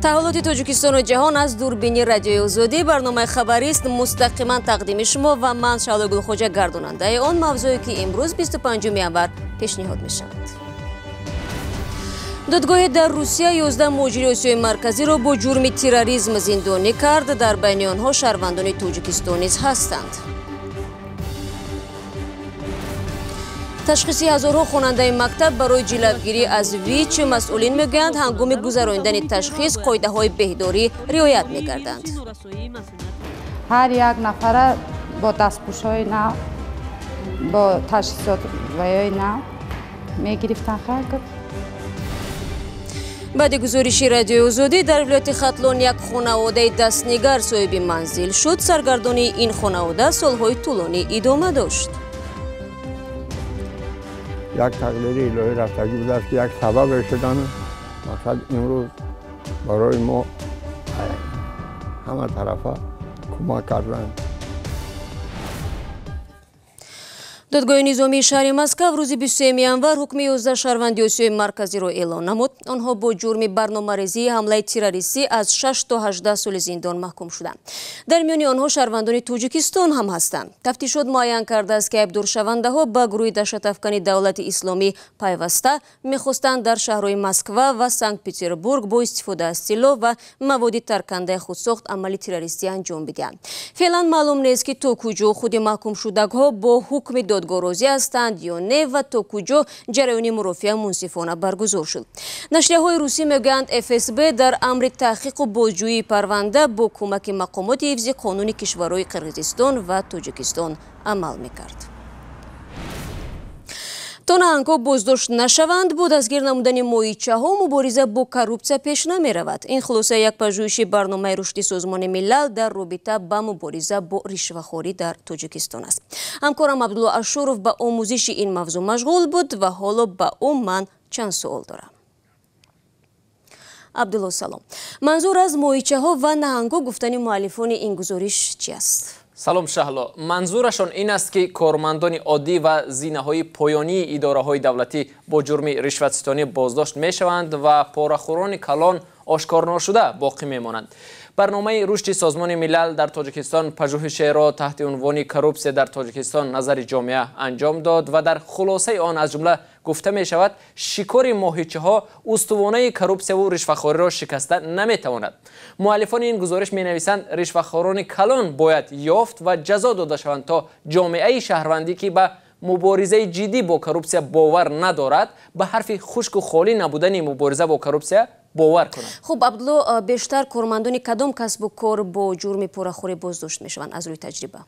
تحولات تاجیکستان و جهان از دوربینی رادیوی آزادی برنامه خبری است مستقیما تقدیم شما و من شعله گلخوجه گرداننده آن موضوعی که امروز 25 январ پیشنهاد می شود. دادگاه در روسیه 11 مهاجری آسیای مرکزی را با جرم تروریسم زندانی کرد. در بین آنها شهروندان تاجیکستان نیز هستند. تشخیص هزارها خواننده مکتب برای ҷилавгирӣ از ویچ مسئولین میگویند هنگام گذراندن تشخیص قاعده های بهداری رعایت می‌کردند. هر یک نفر با دستپوش‌های نو با تشخیصات ویای نو می‌گرفتند. بعد گزارشی رادیوی آزادی در ولایت ختلان یک خانواده دستنگر صاحب منزل شد. سرگردانی این خانواده سالهای طولانی ادامه داشت. یک تقدیر الهی رفتگی بوده است که یک سبب شدن مقصد امروز برای ما همه طرفه کمک کردند. دادگاه نظامی شهر مسکو روز 23 январ حکم 11 شهروندی آسیای مرکزی را اعلان نمود. آنها با جرم برنامه‌ریزی حمله تروریستی از 6 تا 18 سال زندان محکوم شدند. در میان آنها شهروندان تاجیکستان هم هستند. تفتیشات معین کرده است که ایبدور شونده ها به گروه دهشت‌افکنی دولت اسلامی پیوسته می‌خواستند در شهرهای مسکو و سنت پترزبورگ با استفاده از سلاح و مواد ترکننده خودساخت عمل تروریستی انجام بدهند. فعلا معلوم نیست که تا کجا خود محکوم شدگان با حکم دادگاه راضی هستند یا نه و تا کجا جریان مرافعه منصفانه برگزار شد. نشریه‌های روسی میگویند FSB در امر تحقیق و بازجویی پرونده با کمک مقامات حفظ قانون کشورهای قرقیزستان و تاجیکستان عمل میکرد. تا نهنگ‌ها بازداشت نشوند با دستگیر نمودن моҳичаҳо مبارزه با коррупсия پیش نمی رود. این خلاصه یک پژوهش برنامه رشدی سازمان ملل در رابطه با مبارزه با رشوه‌خواری در تاجیکستان است. همکارم عبدالله اشورов با آموزش این موضوع مشغول بود و حالا با او من چند سوال دارم. عبدالله سلام. منظور از моҳичаҳо و نهنگ‌ها گفتن مؤلفان این گزارش چی است؟ سلام شهلا. منظورشان این است که کارمندان عادی و زینه‌های پایانی اداره‌های دولتی با جرم رشوت‌ستانی بازداشت می‌شوند و پاره‌خوران کلان آشکار نشده باقی می‌مانند. برنامه رشد سازمان ملل در تاجیکستان پژوهش را تحت عنوان کورپسیا در تاجیکستان نظر جامعه انجام داد و در خلاصه آن از جمله گفته می شود شکار моҳичаҳо استوانه کورپسیا و رشوه‌خواری را شکسته نمی‌تواند. مؤلفان این گزارش می‌نویسند رشوه‌خواران کلان باید یافت و جزا داده شوند تا جامعه شهروندی که به مبارزه جدی با کورپسیا باور ندارد به حرف خشک و خالی نبودن مبارزه با کورپسیا باور کنند. خب عبدالله، بیشتر کارمندان کدام کسب و کار با جرم پاره‌خوری بازداشت میشوند از روی تجربه؟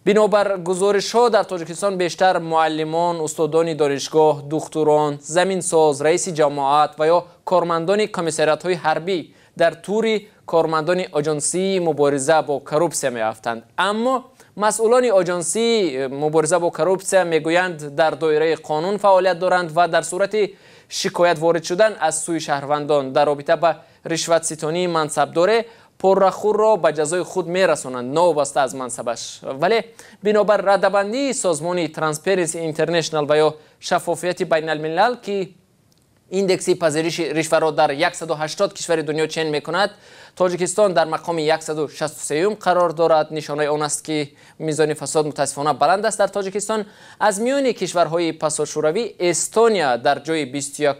بنابر گزارش ها در تاجیکستان بیشتر معلمان، استادان دانشگاه، دکتران، زمینساز، رئیس جماعت و یا کارمندان کمیساریات های حربی در طور کارمندان آژانسی مبارزه با کورپسیا میافتند. اما مسئولان آژانسی مبارزه با کورپسیا میگویند در دایره قانون فعالیت دارند و در صورت شکایت وارد شدن از سوی شهروندان در رابطه با رشوت ستانی منصبدار پرخور را به جزای خود میرسانند نوابسته از منصبش. ولی بنابر ردبندی سازمان ترانسپرنسی اینترنشنال و یا شفافیت بین الملل که ایندکسی پذیرش رشوه را در 180 کشور دنیا چین میکند، تاجیکستان در مقام 163 قرار دارد. نشانه آن است که میزان فساد متاسفانه بلند است در تاجیکستان. از میان کشورهای پساشوروی استونیا در جای 21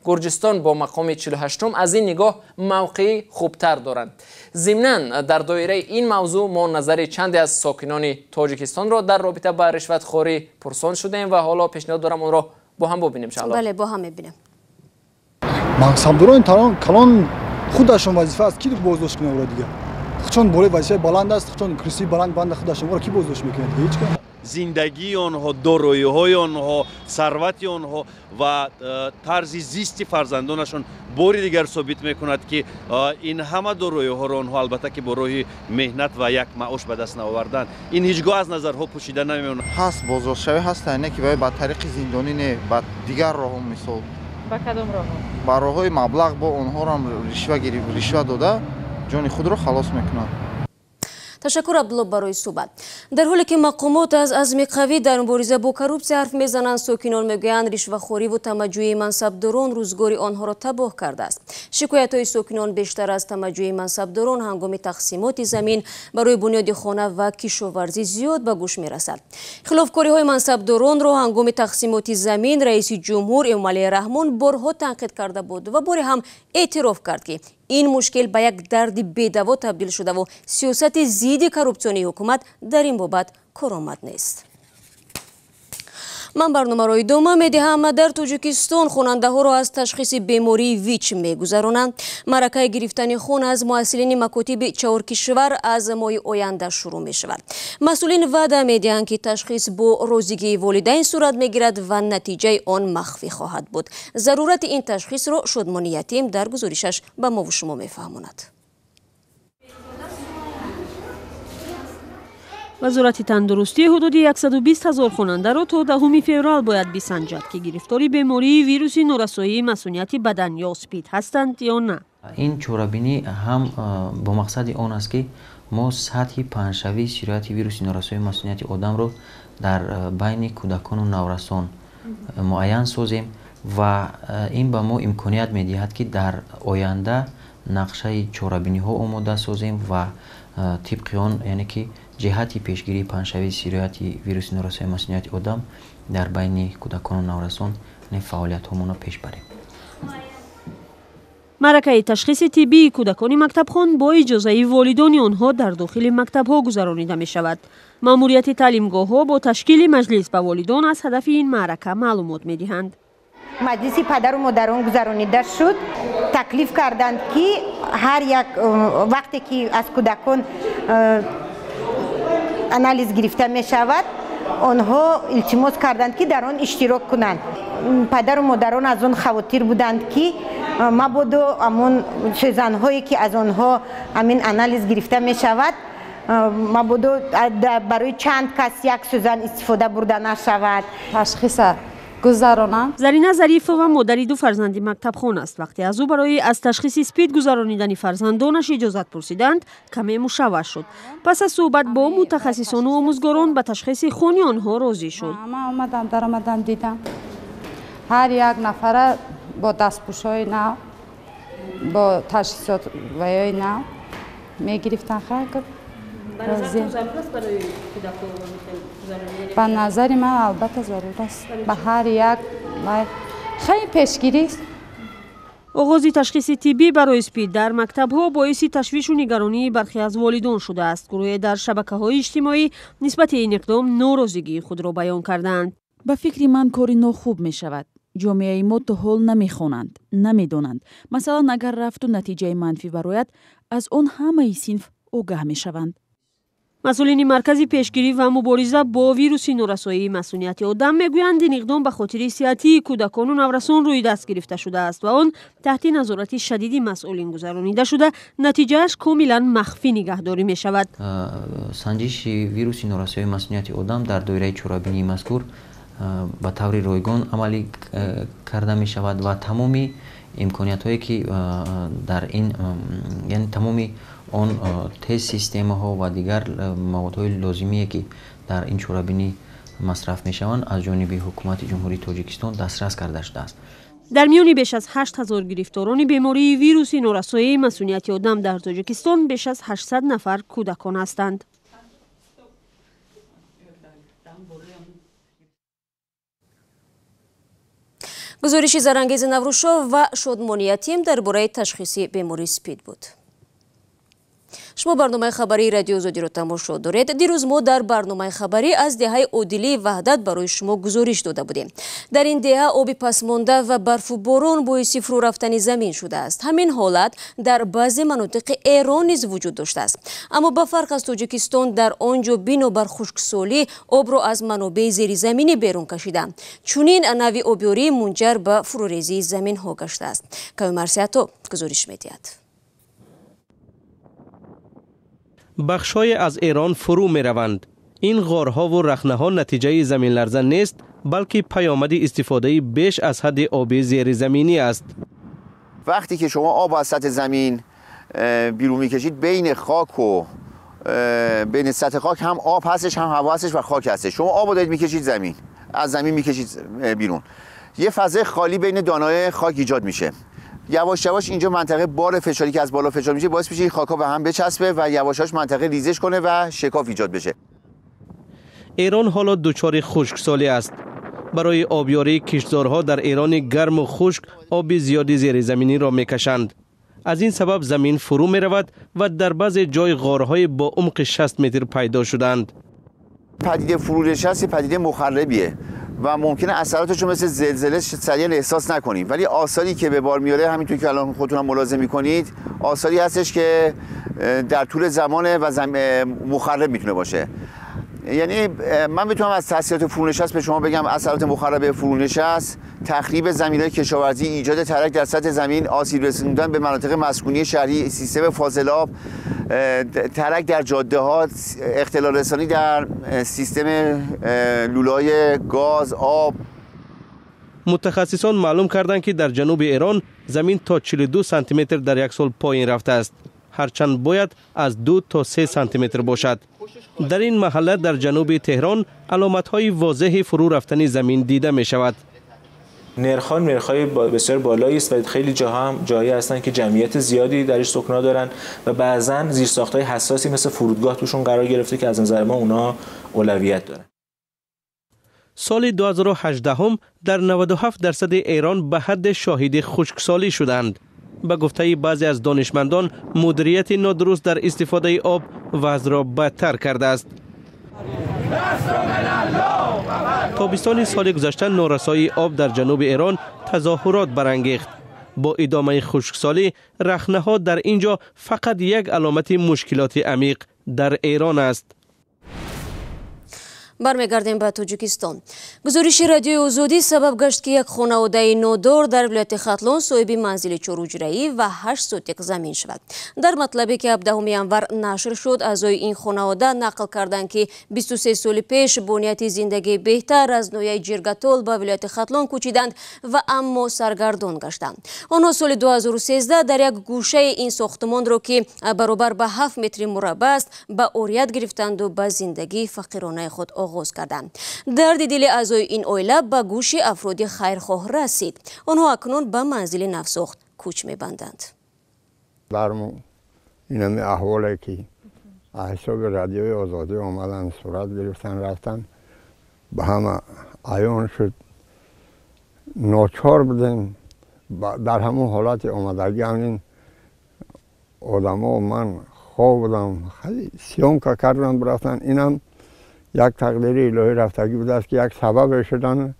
گرجستان با مقام 48 از این نگاه موقعی خوبتر دارند. ضمناً در دایره این موضوع ما نظر چند از ساکنان تاجیکستان را در رابطه با رشوتخواری پرسان شدیم و حالا پیشنهاد دارم اون را با هم ببینیم انشاءالله. بله با هم ببینیم. منصبداران کلان خودشون وظیفه است کی بازداشت کنه اون دیگه. چون بالای وظیفه بلند است، چون کرسی بلند خودشون رو کی بازداشت میکنه دیگه هیچ کاری. زندگی آنها، دارایی‌های آنها، ثروت آنها و طرز زیست فرزندانشان باری دیگر ثابت میکند که این همه دارایی‌ها را آنها البته که با راه مهنت و یک معاش به دست نآوردند. این هیچگاه از نظرها پوشیده نمیماند. هست بازداشت‌شوی هست نه که باید با طریق زندانی نه با دیگر راه‌ها مثال با کدام راه‌ها؟ با راه‌های مبلغ با آنها را رشوه داده جان خود را خلاص میکنند. تشکر عبدالله برای صحبت. در حالی که مقامات از عزم قوی در مبارزه با کروپسیا حرف میزنند، ساکنان میگویند رشوه‌خوری و تمجید منصبداران روزگار آنها را تباه کرده است. شکایت‌های ساکنان بیشتر از تمجید منصبداران هنگام تقسیمات زمین برای بنیاد خانه و کشاورزی زیاد به گوش میرسد. خلافکاری‌های منصبداران را هنگام تقسیمات زمین رئیس جمهور امامعلی رحمان بارها تنقید کرده بود و باری هم اعتراف کرد که این مشکل به یک درد بی‌دوا تبدیل شده و سیاست ضد کروپسیونی حکومت در این بابت کارآمد نیست. من برنامه را ادامه می‌دهم. در تاجیکستان خواننده‌ها را از تشخیص بیماری ویچ می‌گذرانند. معرکه گرفتن خون از مسئولین مکاتب 4 کشور از ماه آینده شروع می‌شود. مسئولین وعده می‌دهند که تشخیص با راضیگی والدین صورت می‌گیرد و نتیجه آن مخفی خواهد بود. ضرورت این تشخیص را شادمانی یتیم در گزارشش به ما و شما می‌فهماند. وزارت تندرستی حدود 120,000 خواننده را تا 10 فوریه باید بسنجد که گرفتاری بیماری ویروس نورسایی مسئولیت بدن یا СПИД هستند یا نه. این چورابینی هم با مقصد آن است که ما سطح پنجشوی سرایت ویروس نورسایی مسئولیت آدم را در بین کودکان و نورسان معین سازیم و این به ما امکانیت می‌دهد که در آینده نقشه چورابینی ها آماده سازیم و طبق آن یعنی که جهت پیشگیری پنجشوی سرایت ویروس نورسایی مسئولیت آدم در بین کودکان و نورسان فعالیت هامون پیش بریم. معرکه تشخیص طبی کودکان مکتبخوان با اجازه والدان آنها در داخل مکتب‌ها گذرانیده می شود. مأموریت تعلیمگاه‌ها با تشکیل مجلس به والدان از هدف این معرکه معلومات می دهند. مجلس پدر و مادران گذرانیده شد. تکلیف کردند که هر یک وقتی که از کودکان انالیز گرفته می شود آنها التماس کردند که در آن اشتراک کنند. پدر و مادران از آن خواطر بودند که مبادا امون سوزن‌هایی که از آنها امین انالیز گرفته می شود مبادا برای چند کس یک سوزن استفاده برده نشود. تشخیص گذرانم. زرینه ظریفه و مادری 2 فرزند مکتبخوان است. وقتی از او برای از تشخیص СПИД گذرانیدن فرزندانش اجازت پرسیدند کمی مشوش شد. پس از صحبت با متخصصان و آموزگاران به تشخیص خون آنها راضی شد. من آمدم دیدم هر یک نفر با دستپوش‌های نو با تشخیصات ویای نو میگرفتن. خیلی به نظر من البته ضرورت است. به هر یک خیلی پیشگیری است. آغاز تشخیص طبی برای СПИД در مکتب‌ها باعث تشویش و نگرانی برخی از والدان شده است. گروه در شبکه‌های اجتماعی نسبت این اقدام ناراضگی خود را بیان کردند. به فکر من کاری ناخوب می شود. جامعه ما تا حال نمیخوانند، نمیدانند. مثلا اگر رفت و نتیجه منفی برآید از آن همه صنف آگاه میشوند. مسئولین مرکز پیشگیری و مبارزه با ویروس نورسایی مسئولیت آدم میگویند این اقدام به خاطر صحتی کودکان و نورسان روی دست گرفته شده است و آن تحت نظارت شدید مسئولین گذرانیده شده، نتیجهش کاملا مخفی نگهداری می شود. سنجش ویروس نورسایی مسئولیت آدم در دایره چورابینی مذکور به طور رایگان عملی کرده می شود و تمامی امکانیت هایی که در این یعنی تمامی آن تست سیستم ها و دیگر مواد های لازمی که در این چورابینی مصرف می شوند از جانب حکومت جمهوری تاجیکستان دسترس کرده شده است. در میان بیش از 8,000 گرفتاران بیماری ویروس نورسایی مسئولیت آدم در تاجیکستان بیش از 800 نفر کودکان هستند. گزارشی زرانگیز نوروشا و شادمانی یتیم درباره تشخیص بیماری СПИД بود. شما برنامه خبری رادیو آزادی را تماشا دارید. دیروز ما در برنامه خبری از دهه عادلی وحدت برای شما گزارش داده بودیم. در این دهه آب پسمانده و برف و باران باعث فرو رفتن زمین شده است. همین حالت در بعضی مناطق ایران نیز وجود داشته است. اما با فرق از تاجیکستان در آنجا بنابر خشکسالی آب را از منابع زیرزمینی بیرون کشیدند. چنین نوع آبیاری منجر به فروریزی زمین ها گشته است. کامیمرسیاتو گزارش می‌دهد. بخشای از ایران فرو می روند. این غارها و رخنه‌ها نتیجه زمین لرزه نیست، بلکه پیامد استفاده بیش از حد آب زیر زمینی است. وقتی که شما آب از سطح زمین بیرون می‌کشید بین خاک و بین سطح خاک هم آب هستش، هم هوا هستش و خاک هستش. شما آب رو دارید میکشید زمین، از زمین میکشید بیرون، یه فضای خالی بین دانه‌های خاک ایجاد میشه. یواش یواش اینجا منطقه بار فشاری که از بالا فشار میشه باعث میشه این خاک‌ها به هم بچسبه و یواش یواش منطقه ریزش کنه و شکاف ایجاد بشه. ایران حالا دچار خشکسالی است. برای آبیاری کشتزارها در ایران گرم و خشک آب زیادی زیر زمینی را میکشند. از این سبب زمین فرو می رود و در بعضی جای غارهای با عمق 60 متر پیدا شدند. پدیده فرونشست پدیده مخربیه و ممکنه اثراتش رو مثل زلزله سریع احساس نکنیم، ولی آثاری که به بار میاره همینطور که الان خودتون هم ملاحظه میکنید آثاری هستش که در طول زمان و مخرب میتونه باشه. یعنی من میتونم از تاثیرات فرونشست به شما بگم اثرات مخرب فرونشست: تخریب زمین‌های کشاورزی، ایجاد ترک در سطح زمین، آسیب رسوندن به مناطق مسکونی شهری، سیستم فاضلاب، ترک در جاده‌ها، اختلال رسانی در سیستم لوله‌های گاز، آب. متخصصان معلوم کردند که در جنوب ایران زمین تا 42 سانتی متر در یک سال پایین رفته است، هرچند باید از 2 تا 3 سانتی متر باشد. در این محله در جنوب تهران علامت‌های واضح فرو رفتن زمین دیده می شود. نرخ‌های بسیار بالایی است و خیلی جاها هم جایی هستند که جمعیت زیادی درش سکنا دارن و بعضاً زیرساخت‌های حساسی مثل فرودگاه توشون قرار گرفته که از نظر ما اونا اولویت دارن. سال 2018 هم در 97% ایران به حد شاهد خشکسالی شدند. به گفته بعضی از دانشمندان مدیریت نادرست در استفاده آب وضع را بدتر کرده است. تابستان سال گذشته نارسایی آب در جنوب ایران تظاهرات برانگیخت. با ادامه خشکسالی رخنه‌ها در اینجا فقط یک علامت مشکلات عمیق در ایران است. برمیگردیم به تاجیکستان. گزارشی رادیوی آزادی سبب گشت که یک خانواده نودار در ولایت ختلان صاحب منزل 4 حجره‌ای و 8 سوتق زمین شود. در مطلبی که 17 ینور نشر شد، اعضای این خانواده نقل کردند که 23 سال پیش با نیت زندگی بهتر از نویه جرگتول به ولایت ختلان کوچیدند و اما سرگردان گشتند. آنها سال 2013 در یک گوشه این ساختمان را که برابر به 7 متر مربع است به عریت گرفتند و به زندگی فقیرانه خود آغاز کردند. درد دل اعضای این عائله به گوش افراد خیرخواه رسید. آنها اکنون به منزل نوساخت کوچ می‌بندند. برمو این همه احوالی که حساب رادیوی آزادی آمدن صورت گرفتن رفتن به همه عیان شد. ناچار بودیم در همون حالت آمدگی همین آدم ها من خواه بودم خیلی سیام که کردن برفتن. اینم یک تقدیر الهی رفتگی بوده است که یک سبب شدن.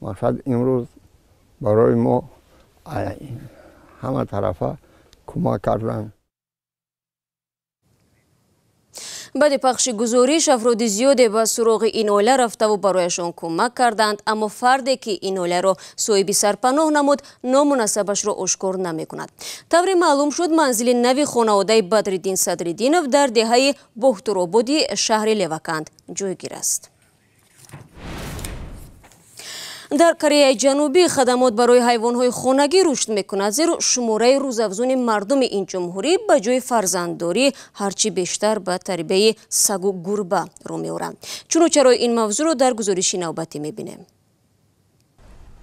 مقصد امروز برای ما همه طرفه کمک کردن. بعد پخش گزارش افراد زیادی به سراغ این عائله رفته و برایشان کمک کردند، اما فردی که این عائله را صاحب سرپناه نمود نام و نسبش را آشکار نمی کند. طوری معلوم شد منزل نوی خانواده بدرالدین صدرالدینов در دهه بخترآبادی شهر لوکند جایگیر است. در کره جنوبی خدمات برای حیوانات خانگی رشد میکند، زیرا شماره روزافزون مردم این جمهوری به جای فرزندداری هرچی بیشتر به تربیت سگ و گربه رو می‌آورند. چرا این موضوع رو در گزارشی نوبتی می‌بینیم.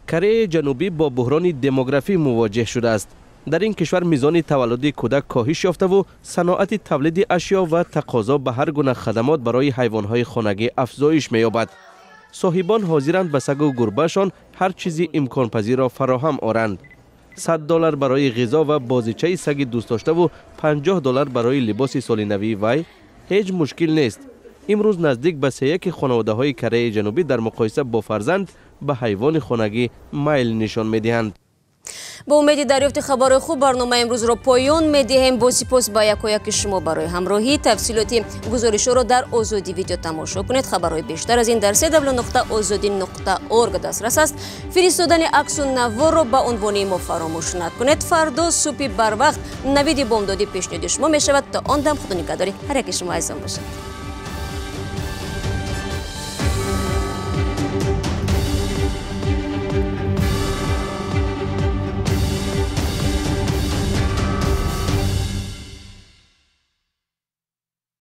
کره جنوبی با بحران دموگرافی مواجه شده است. در این کشور میزان تولد کودک کاهش یافته و صنعت تولید اشیا و تقاضا به هر گونه خدمات برای حیوانات خانگی افزایش می‌یابد. صاحبان حاضرند به سگ و گربهشان هر چیزی امکان پذیر را فراهم آورند. $100 برای غذا و بازیچه سگ دوست داشته و $50 برای لباس سال نوی وی هیچ مشکل نیست. امروز نزدیک به 3/1 خانواده های کره جنوبی در مقایسه با فرزند به حیوان خانگی میل نشان میدهند. با امید دریافت خبر خوب برنامه امروز را پایان می‌دهیم. با سپاس با یکایک شما برای همراهی. تفصیلات گزارش را در آزادی ویدیو تماشا کنید. خبرهای بیشتر از این در www.azadi.org دسترس است. فرستادن عکس و نوار را به عنوان ما فراموش نکنید. فردا صبح بر وقت نوید بامدادی پیشنهاد شما می شود. تا آن دم خدا نگهدار هر یک شما عزیزان باشید.